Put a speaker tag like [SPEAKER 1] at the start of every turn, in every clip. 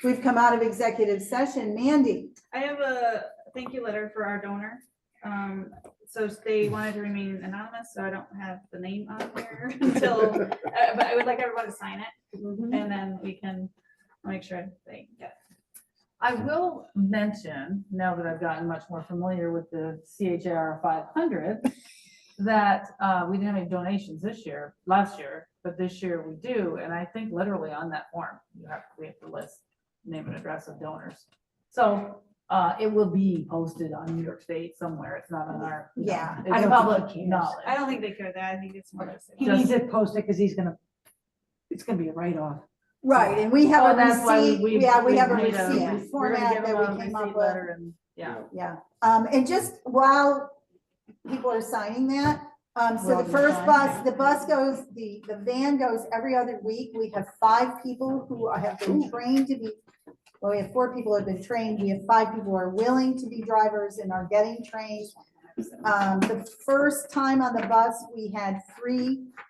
[SPEAKER 1] We've come out of executive session. Mandy.
[SPEAKER 2] I have a thank you letter for our donor. So they wanted to remain anonymous, so I don't have the name on here until, but I would like everyone to sign it, and then we can make sure they get it.
[SPEAKER 3] I will mention, now that I've gotten much more familiar with the CHR 500, that we didn't have any donations last year, but this year we do. And I think literally on that form, we have to list name and address of donors. So it will be posted on New York State somewhere. It's not on our,
[SPEAKER 1] Yeah.
[SPEAKER 3] it's public knowledge.
[SPEAKER 2] I don't think they care that. I think it's more just.
[SPEAKER 4] He needs it posted because it's gonna be a write-off.
[SPEAKER 1] Right, and we have a
[SPEAKER 3] that's why
[SPEAKER 1] receipt,
[SPEAKER 3] we
[SPEAKER 1] have a
[SPEAKER 3] made
[SPEAKER 1] receipt format that we came up with.
[SPEAKER 3] And, yeah.
[SPEAKER 1] Yeah, and just while people are signing that, so the first bus, the van goes every other week. We have 5 people who have been trained to be, well, we have 4 people who have been trained. We have 5 people who are willing to be drivers and are getting trained. The first time on the bus, we had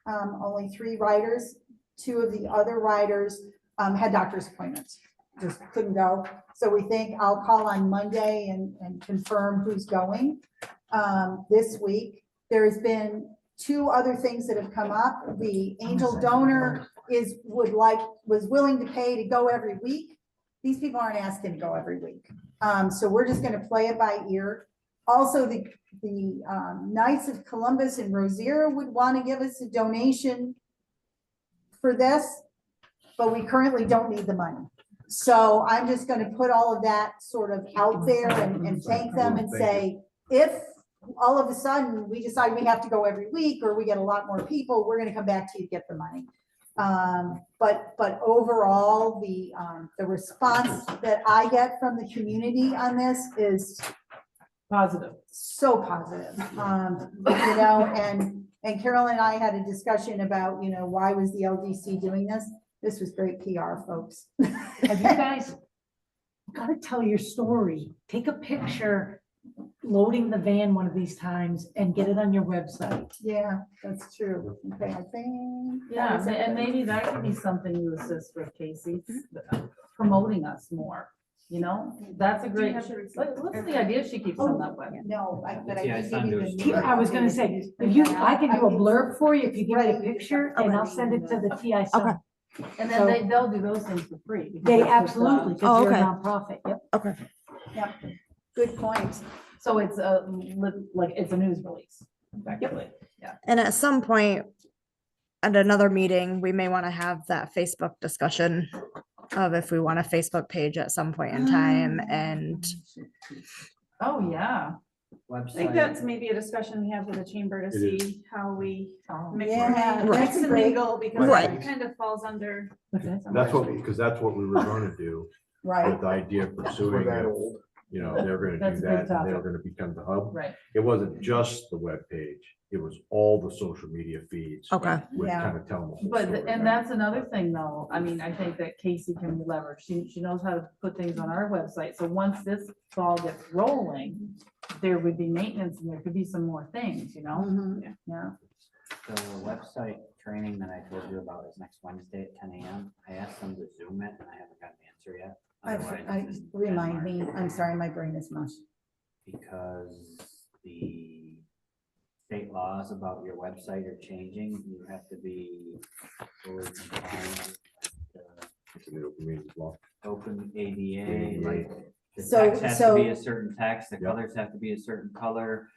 [SPEAKER 1] only 3 riders. 2 of the other riders had doctor's appointments, just couldn't go. So we think I'll call on Monday and confirm who's going this week. There's been 2 other things that have come up. The angel donor was willing to pay to go every week. These people aren't asking to go every week. So we're just gonna play it by ear. Also, the Knights of Columbus and Rosier would want to give us a donation for this, but we currently don't need the money. So I'm just going to put all of that sort of out there and thank them and say, if all of a sudden we decide we have to go every week or we get a lot more people, we're going to come back to you to get the money. But overall, the response that I get from the community on this is
[SPEAKER 3] Positive.
[SPEAKER 1] so positive. You know, and Carol and I had a discussion about, you know, why was the LDC doing this? This was great PR, folks.
[SPEAKER 4] Have you guys gotta tell your story? Take a picture loading the van one of these times and get it on your website.
[SPEAKER 1] Yeah, that's true. Okay, I think.
[SPEAKER 3] Yeah, and maybe that could be something you assist with, Casey, promoting us more. You know, that's a great, what's the idea she keeps on that way?
[SPEAKER 1] No, but I
[SPEAKER 5] Yeah,
[SPEAKER 1] did
[SPEAKER 5] it's
[SPEAKER 1] give you
[SPEAKER 5] under-
[SPEAKER 1] the.
[SPEAKER 4] I was gonna say, I can do a blurb for you if you give me a picture and I'll send it to the TI.
[SPEAKER 6] Okay.
[SPEAKER 3] And then they'll do those things for free. because
[SPEAKER 4] They
[SPEAKER 3] that's just,
[SPEAKER 4] absolutely,
[SPEAKER 6] Oh,
[SPEAKER 4] because you're a
[SPEAKER 6] okay.
[SPEAKER 4] nonprofit, yep.
[SPEAKER 6] Okay.
[SPEAKER 1] Yep, good point.
[SPEAKER 3] So it's it's a news release, effectively. Yeah.
[SPEAKER 6] And at some point at another meeting, we may want to have that Facebook discussion of if we want a Facebook page at some point in time. And
[SPEAKER 3] Oh, yeah.
[SPEAKER 2] I think that's maybe a discussion we have with the chamber to
[SPEAKER 5] It
[SPEAKER 2] see how we mix
[SPEAKER 1] Yeah,
[SPEAKER 2] and
[SPEAKER 1] that's great.
[SPEAKER 2] mingle, because
[SPEAKER 6] Right.
[SPEAKER 2] it kind of falls under.
[SPEAKER 5] That's what, because that's what we were gonna do,
[SPEAKER 1] Right,
[SPEAKER 5] with the idea of pursuing it. You know, they're gonna
[SPEAKER 3] That's
[SPEAKER 5] do
[SPEAKER 3] a big
[SPEAKER 5] that, and they're
[SPEAKER 3] topic.
[SPEAKER 5] gonna become the hub.
[SPEAKER 3] Right.
[SPEAKER 5] It wasn't just the webpage, it was all the social media feeds.
[SPEAKER 6] okay,
[SPEAKER 5] With
[SPEAKER 1] Yeah.
[SPEAKER 5] kind of telling the whole
[SPEAKER 3] But,
[SPEAKER 5] story.
[SPEAKER 3] and that's another thing though, I mean, I think that Casey can be leveraged, she knows how to put things on our website, so once this ball gets rolling, there would be maintenance and there could be some more things, you know?
[SPEAKER 1] Mhm.
[SPEAKER 3] Yeah,
[SPEAKER 7] The website training that I told you about is next Wednesday at 10 a.m. I asked them to Zoom it and I haven't got an answer yet. Otherwise, it's
[SPEAKER 1] remind
[SPEAKER 7] Denmark.
[SPEAKER 1] me, I'm sorry, my brain is mush.
[SPEAKER 7] Because the state laws about your website are changing. You have to be fully compliant with
[SPEAKER 5] It's an open meetings law.
[SPEAKER 7] open ADA, like the
[SPEAKER 1] So-
[SPEAKER 7] text has to be
[SPEAKER 1] so-
[SPEAKER 7] a certain text, the
[SPEAKER 5] Yep.
[SPEAKER 7] colors have to be a certain color.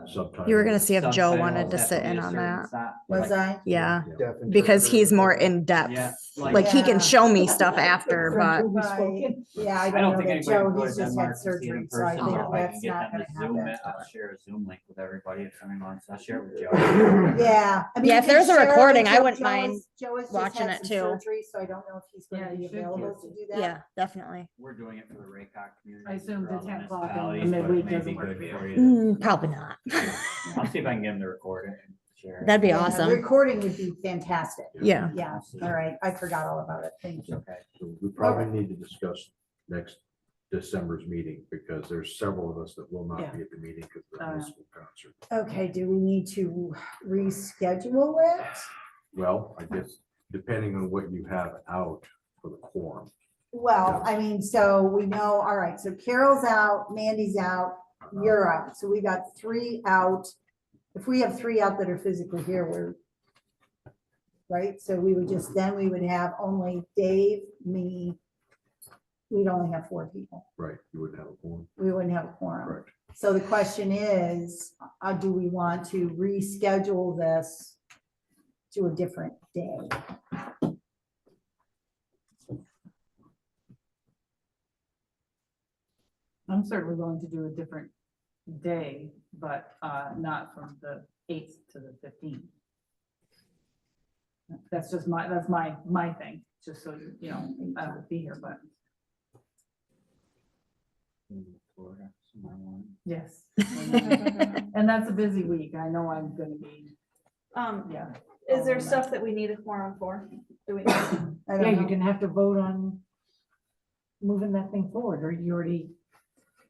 [SPEAKER 5] Subtitles.
[SPEAKER 6] you were gonna see if Joe
[SPEAKER 7] subtitles
[SPEAKER 6] wanted to
[SPEAKER 7] have
[SPEAKER 6] sit
[SPEAKER 7] be
[SPEAKER 6] in
[SPEAKER 7] a
[SPEAKER 6] on
[SPEAKER 7] certain
[SPEAKER 6] that.
[SPEAKER 1] Was I?
[SPEAKER 6] Yeah,
[SPEAKER 5] Yeah.
[SPEAKER 6] because he's more in depth.
[SPEAKER 7] Yeah,
[SPEAKER 6] Like he
[SPEAKER 1] Yeah.
[SPEAKER 6] can show me stuff after,
[SPEAKER 4] French
[SPEAKER 6] but
[SPEAKER 4] will be
[SPEAKER 1] Right.
[SPEAKER 4] spoken.
[SPEAKER 1] Yeah, I
[SPEAKER 7] I
[SPEAKER 1] don't
[SPEAKER 7] don't
[SPEAKER 1] know
[SPEAKER 7] think
[SPEAKER 1] that
[SPEAKER 7] anybody
[SPEAKER 1] Joe,
[SPEAKER 7] can go
[SPEAKER 1] he's
[SPEAKER 7] to
[SPEAKER 1] just had
[SPEAKER 7] Denmark to see it in
[SPEAKER 1] surgery, so I
[SPEAKER 7] person,
[SPEAKER 1] think
[SPEAKER 7] but if I can
[SPEAKER 1] that's
[SPEAKER 7] get
[SPEAKER 1] not
[SPEAKER 7] them
[SPEAKER 1] gonna
[SPEAKER 7] to Zoom
[SPEAKER 1] happen.
[SPEAKER 7] it, I'll share a Zoom link with everybody if someone wants. I'll share it with Joe.
[SPEAKER 1] Yeah. I mean,
[SPEAKER 6] Yeah,
[SPEAKER 1] you
[SPEAKER 6] if
[SPEAKER 1] can
[SPEAKER 6] there's a
[SPEAKER 1] share it with
[SPEAKER 6] recording, I
[SPEAKER 1] Joe.
[SPEAKER 6] wouldn't
[SPEAKER 1] Joe
[SPEAKER 6] mind
[SPEAKER 1] is- Joe has just
[SPEAKER 6] watching
[SPEAKER 1] had
[SPEAKER 6] it
[SPEAKER 1] some
[SPEAKER 6] too.
[SPEAKER 1] surgery, so I don't know if he's
[SPEAKER 3] Yeah,
[SPEAKER 1] going to be
[SPEAKER 3] you should,
[SPEAKER 1] available
[SPEAKER 3] Casey.
[SPEAKER 1] to do that.
[SPEAKER 6] yeah, definitely.
[SPEAKER 7] We're doing it for the Raycock community.
[SPEAKER 3] I assume
[SPEAKER 7] for
[SPEAKER 3] the
[SPEAKER 7] all
[SPEAKER 3] 10 o'clock in the
[SPEAKER 7] municipalities, but it
[SPEAKER 3] midweek
[SPEAKER 7] may
[SPEAKER 3] doesn't
[SPEAKER 7] be
[SPEAKER 3] work
[SPEAKER 7] good
[SPEAKER 3] for you.
[SPEAKER 7] to-
[SPEAKER 6] Probably not.
[SPEAKER 7] I'll see if I can get him to record it and share it.
[SPEAKER 6] That'd be
[SPEAKER 1] Yeah,
[SPEAKER 6] awesome.
[SPEAKER 1] Recording would be fantastic.
[SPEAKER 6] Yeah.
[SPEAKER 1] Yeah,
[SPEAKER 7] I'll see.
[SPEAKER 1] all right, I forgot all about it, thank
[SPEAKER 7] It's
[SPEAKER 1] you.
[SPEAKER 7] okay.
[SPEAKER 5] So we probably need to discuss next December's meeting, because there's several of us that will not be at the meeting because of the municipal concert.
[SPEAKER 1] Okay, do we need to reschedule it?
[SPEAKER 5] Well, I guess depending on what you have out for the quorum.
[SPEAKER 1] Well, I mean, so we know, all right, so Carol's out, Mandy's out, you're out, so we got 3 out. If we have 3 out that are physically here, we're, right, so we would just, then we would have only Dave, me, we'd only have 4 people.
[SPEAKER 5] Right, you wouldn't have a quorum.
[SPEAKER 1] We wouldn't have a quorum.
[SPEAKER 5] Correct.
[SPEAKER 1] So the question is, do we want to reschedule this to a different day?
[SPEAKER 3] I'm certainly willing to do a different day, but not from the 8th to the 15th. That's just my thing, just so, you know, I would be here, but
[SPEAKER 7] In Florida, somewhere along.
[SPEAKER 3] yes. And that's a busy week. I know I'm gonna be, yeah.
[SPEAKER 2] Is there stuff that we need a quorum for? Do we?
[SPEAKER 1] I
[SPEAKER 4] Yeah,
[SPEAKER 1] don't
[SPEAKER 4] you're
[SPEAKER 1] know.
[SPEAKER 4] gonna have to vote on moving that thing forward, or you already,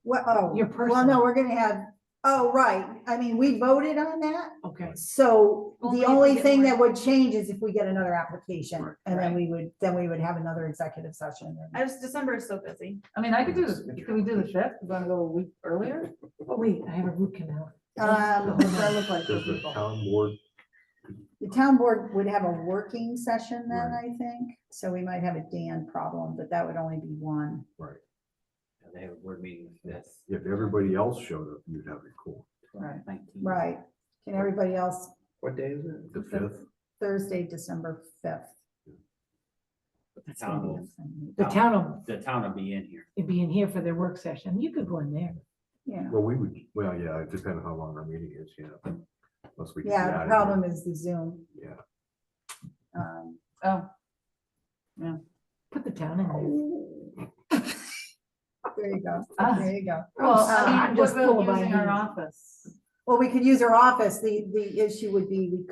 [SPEAKER 1] What, oh,
[SPEAKER 4] Your
[SPEAKER 1] well, no, we're gonna have, oh, right, I mean, we voted on that.
[SPEAKER 4] okay.
[SPEAKER 1] So
[SPEAKER 2] Only
[SPEAKER 1] the
[SPEAKER 2] if we
[SPEAKER 1] only
[SPEAKER 2] get
[SPEAKER 1] thing
[SPEAKER 2] more.
[SPEAKER 1] that would change is if we get another application,
[SPEAKER 5] Right.
[SPEAKER 1] and then
[SPEAKER 3] Right.
[SPEAKER 1] we would have another executive session.
[SPEAKER 2] December is so busy.
[SPEAKER 3] I mean, I could do this, can we do the 5th? We're gonna go a week earlier?
[SPEAKER 4] Oh, wait, I have a root canal.
[SPEAKER 3] What does that look like for
[SPEAKER 5] Does the
[SPEAKER 3] people?
[SPEAKER 5] town board,
[SPEAKER 1] The town board would have a working session then,
[SPEAKER 5] Right.
[SPEAKER 1] I think, so we might have a Dan problem, but that would only be one.
[SPEAKER 5] right,
[SPEAKER 7] Yeah, they have a board meeting this.
[SPEAKER 5] if everybody else showed up, you'd have a quorum.
[SPEAKER 3] Right.
[SPEAKER 7] 19.
[SPEAKER 1] Right, can everybody else,
[SPEAKER 5] What day is it? The 5th?
[SPEAKER 1] Thursday, December 5th.
[SPEAKER 7] The town will,
[SPEAKER 4] The
[SPEAKER 7] the town will be in here.
[SPEAKER 4] it'd be in here for their work session. You could go in there.
[SPEAKER 1] Yeah,
[SPEAKER 5] Well, yeah, it depends on how long our meeting is, yeah. Unless we can get
[SPEAKER 1] yeah,
[SPEAKER 5] out
[SPEAKER 1] the
[SPEAKER 5] of
[SPEAKER 1] problem
[SPEAKER 5] here.
[SPEAKER 1] is the Zoom.
[SPEAKER 5] Yeah.
[SPEAKER 3] Oh,
[SPEAKER 4] Put the town in there.
[SPEAKER 1] There you go,
[SPEAKER 3] Ah.
[SPEAKER 1] there you go.
[SPEAKER 3] well, I
[SPEAKER 1] I'm
[SPEAKER 3] mean,
[SPEAKER 1] just
[SPEAKER 3] what
[SPEAKER 4] full
[SPEAKER 3] about
[SPEAKER 4] of
[SPEAKER 3] using our
[SPEAKER 4] ideas.
[SPEAKER 3] office?
[SPEAKER 1] Well, we could use our office, the issue would be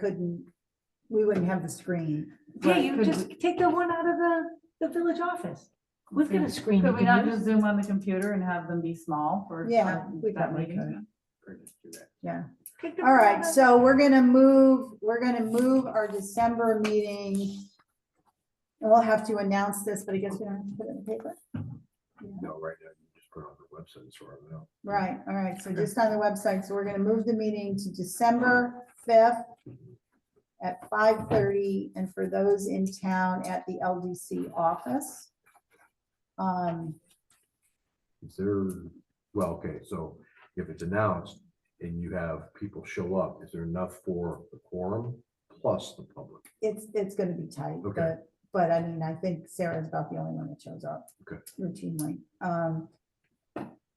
[SPEAKER 1] we wouldn't have the screen.
[SPEAKER 4] Yeah,
[SPEAKER 3] Right,
[SPEAKER 4] you
[SPEAKER 3] could
[SPEAKER 4] just take the one out of the village office. We've got a screen.
[SPEAKER 3] Could
[SPEAKER 4] you
[SPEAKER 3] we
[SPEAKER 4] can
[SPEAKER 3] not
[SPEAKER 4] use.
[SPEAKER 3] just Zoom on the computer and have them be small for?
[SPEAKER 1] Yeah,
[SPEAKER 3] for
[SPEAKER 1] we
[SPEAKER 3] that
[SPEAKER 1] probably
[SPEAKER 3] meeting?
[SPEAKER 1] could.
[SPEAKER 7] Or just do that.
[SPEAKER 1] Yeah,
[SPEAKER 4] Take the
[SPEAKER 1] all
[SPEAKER 4] one
[SPEAKER 1] right,
[SPEAKER 4] out of-
[SPEAKER 1] so we're gonna move our December meeting. And we'll have to announce this, but I guess we don't have to put it in the paper.
[SPEAKER 5] No, right now, you just put it on the website, as far as I know.
[SPEAKER 1] Right, all right, so just on the website, so we're gonna move the meeting to December 5th at 5:30, and for those in town at the LDC office.
[SPEAKER 5] Is there, well, okay, so if it's announced and you have people show up, is there enough for the quorum plus the public?
[SPEAKER 1] It's gonna be tight,
[SPEAKER 5] Okay.
[SPEAKER 1] but I mean, I think Sarah's about the only one that shows up.
[SPEAKER 5] Okay.
[SPEAKER 1] Routinely.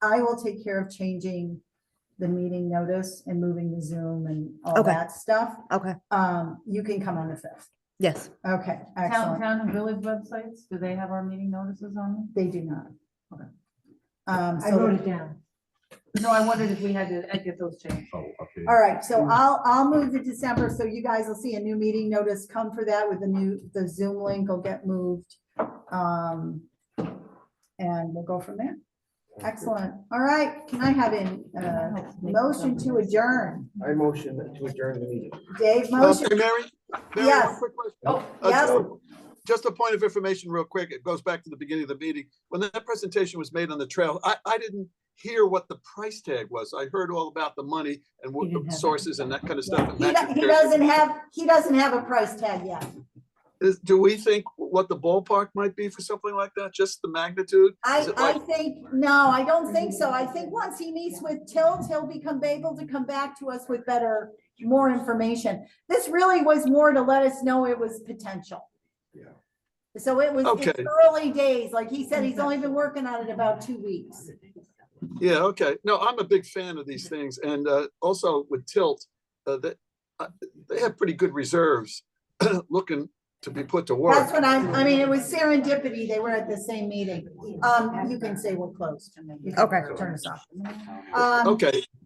[SPEAKER 1] I will take care of changing the meeting notice and moving the Zoom and all
[SPEAKER 6] Okay.
[SPEAKER 1] that stuff.
[SPEAKER 6] Okay,
[SPEAKER 1] You can come on the 5th.
[SPEAKER 6] yes.
[SPEAKER 1] Okay,
[SPEAKER 3] Town,
[SPEAKER 1] excellent.
[SPEAKER 3] town and village websites, do they have our meeting notices on them?
[SPEAKER 1] They do not.
[SPEAKER 3] Okay.
[SPEAKER 4] I
[SPEAKER 1] So
[SPEAKER 4] wrote it down.
[SPEAKER 3] No, I wondered if we had to get those changed.
[SPEAKER 5] Oh, okay.
[SPEAKER 1] all right, so I'll move to December, so you guys will see a new meeting notice come for that with the Zoom link will get moved. And we'll go from there. Excellent. All right, can I have a motion to adjourn?
[SPEAKER 8] I motion to adjourn the meeting.
[SPEAKER 1] Dave, motion?
[SPEAKER 8] Hey, Mary? Mary,
[SPEAKER 1] Yes.
[SPEAKER 8] one quick question.
[SPEAKER 1] Oh,
[SPEAKER 8] Uh,
[SPEAKER 1] yes.
[SPEAKER 8] so, just a point of information real quick. It goes back to the beginning of the meeting. When that presentation was made on the trail, I didn't hear what the price tag was. I heard all about the money and what
[SPEAKER 4] You didn't
[SPEAKER 8] the
[SPEAKER 4] have
[SPEAKER 8] sources and that kind of stuff. and
[SPEAKER 1] He
[SPEAKER 8] that
[SPEAKER 1] he doesn't have a price tag yet.
[SPEAKER 8] Do we think what the ballpark might be for something like that? Just the magnitude? Is it
[SPEAKER 1] I
[SPEAKER 8] like-
[SPEAKER 1] think, no, I don't think so. I think once he meets with Tilt, he'll become able to come back to us with more information. This really was more to let us know it was potential.
[SPEAKER 5] Yeah.
[SPEAKER 1] So it's
[SPEAKER 8] Okay.
[SPEAKER 1] early days. Like he said, he's only been working on it about 2 weeks.
[SPEAKER 8] Yeah, okay. No, I'm a big fan of these things. And also with Tilt, they have pretty good reserves looking to be put to work.
[SPEAKER 1] That's what I mean, it was serendipity. They were at the same meeting. You can say we're closed. You can
[SPEAKER 6] Okay.
[SPEAKER 1] Turn us off.
[SPEAKER 8] Okay,